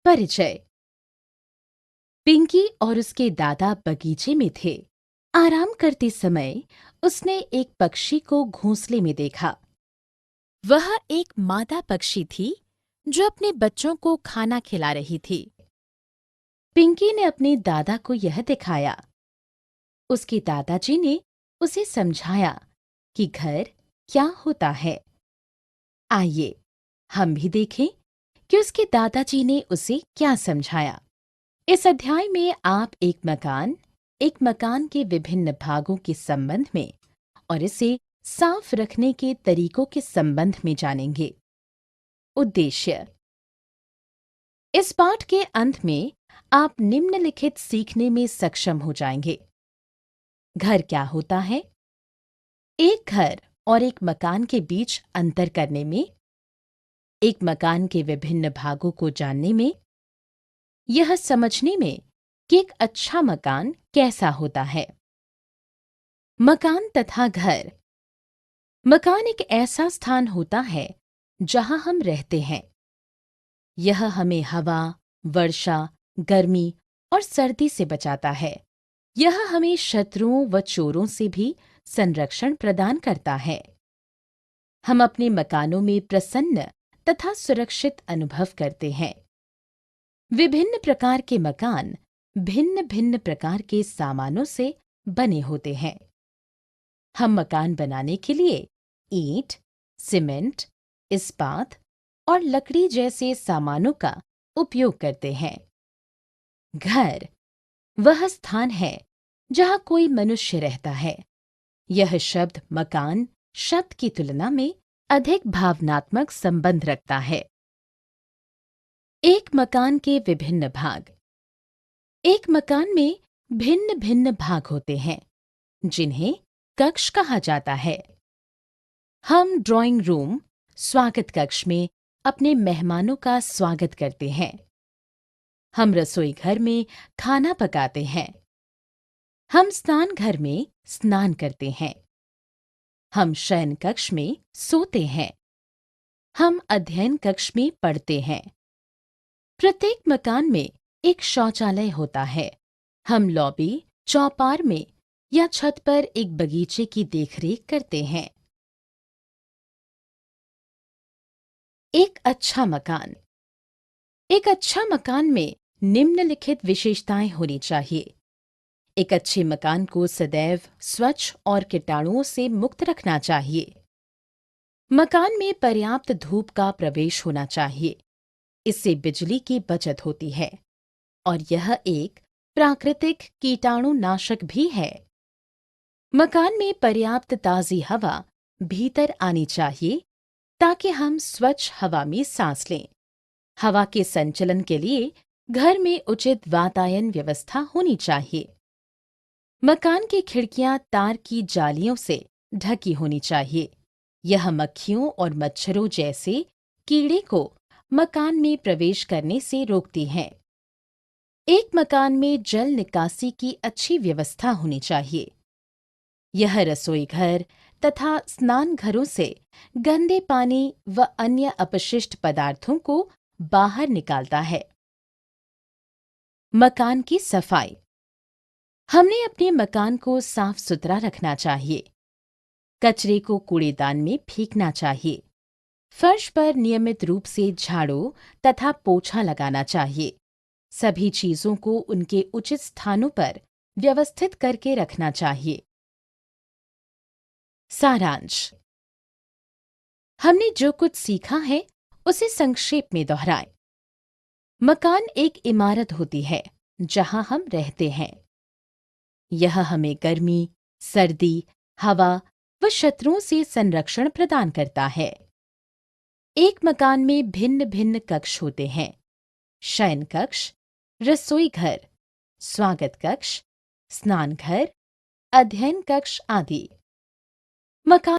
परिचय। पिंकी और उसके दादा बगीचे में थे। आराम करते समय उसने एक पक्षी को घोंसले में देखा। वह एक मादा पक्षी थी जो अपने बच्चों को खाना खिला रही थी। पिंकी ने अपने दादा को यह दिखाया। उसके दादाजी ने उसे समझाया कि घर क्या होता है। आइए हम भी देखें कि उसके दादाजी ने उसे क्या समझाया। इस अध्याय में आप एक मकान के विभिन्न भागों के संबंध में और इसे साफ रखने के तरीकों के संबंध में जानेंगे। उद्देश्य। इस पाठ के अंत में आप निम्नलिखित सीखने में सक्षम हो जाएंगे। घर क्या होता है, एक घर और एक मकान के बीच अंतर करने में, एक मकान के विभिन्न भागों को जानने में, यह समझने में कि एक अच्छा मकान कैसा होता है। मकान तथा घर। मकान एक ऐसा स्थान होता है जहां हम रहते हैं। यह हमें हवा, वर्षा, गर्मी और सर्दी से बचाता है। यह हमें शत्रुओं व चोरों से भी संरक्षण प्रदान करता है। हम अपने मकानों में प्रसन्न तथा सुरक्षित अनुभव करते हैं। विभिन्न प्रकार के मकान भिन्न भिन्न प्रकार के सामानों से बने होते हैं। हम मकान बनाने के लिए ईंट, सीमेंट, इस्पात और लकड़ी जैसे सामानों का उपयोग करते हैं। घर वह स्थान है जहां कोई मनुष्य रहता है। यह शब्द मकान शब्द की तुलना में अधिक भावनात्मक संबंध रखता है। एक मकान के विभिन्न भाग। एक मकान में भिन्न भिन्न भाग होते हैं जिन्हें कक्ष कहा जाता है। हम ड्राइंग रूम, स्वागत कक्ष में अपने मेहमानों का स्वागत करते हैं। हम रसोई घर में खाना पकाते हैं। हम स्नान घर में स्नान करते हैं। हम शयन कक्ष में सोते हैं। हम अध्ययन कक्ष में पढ़ते हैं। प्रत्येक मकान में एक शौचालय होता है। हम लॉबी, चौपार में या छत पर एक बगीचे की देखरेख करते हैं। एक अच्छा मकान। एक अच्छा मकान में निम्नलिखित विशेषताएं होनी चाहिए। एक अच्छे मकान को सदैव स्वच्छ और कीटाणुओं से मुक्त रखना चाहिए। मकान में पर्याप्त धूप का प्रवेश होना चाहिए। इससे बिजली की बचत होती है और यह एक प्राकृतिक कीटाणुनाशक भी है। मकान में पर्याप्त ताजी हवा भीतर आनी चाहिए ताकि हम स्वच्छ हवा में सांस लें। हवा के संचलन के लिए घर में उचित वातायन व्यवस्था होनी चाहिए। मकान की खिड़कियां तार की जालियों से ढकी होनी चाहिए। यह मक्खियों और मच्छरों जैसे कीड़े को मकान में प्रवेश करने से रोकती हैं। एक मकान में जल निकासी की अच्छी व्यवस्था होनी चाहिए। यह रसोई घर तथा स्नान घरों से गंदे पानी व अन्य अपशिष्ट पदार्थों को बाहर निकालता है। मकान की सफाई। हमने अपने मकान को साफ सुथरा रखना चाहिए। कचरे को कूड़ेदान में फेंकना चाहिए। फर्श पर नियमित रूप से झाड़ू तथा पोछा लगाना चाहिए। सभी चीजों को उनके उचित स्थानों पर व्यवस्थित करके रखना चाहिए। सारांश। हमने जो कुछ सीखा है उसे संक्षेप में दोहराएं। मकान एक इमारत होती है जहां हम रहते हैं। यह हमें गर्मी, सर्दी, हवा व शत्रुओं से संरक्षण प्रदान करता है। एक मकान में भिन्न भिन्न कक्ष होते हैं। शयन कक्ष, रसोई घर, स्वागत कक्ष, स्नान घर, अध्ययन कक्ष आदि। मकान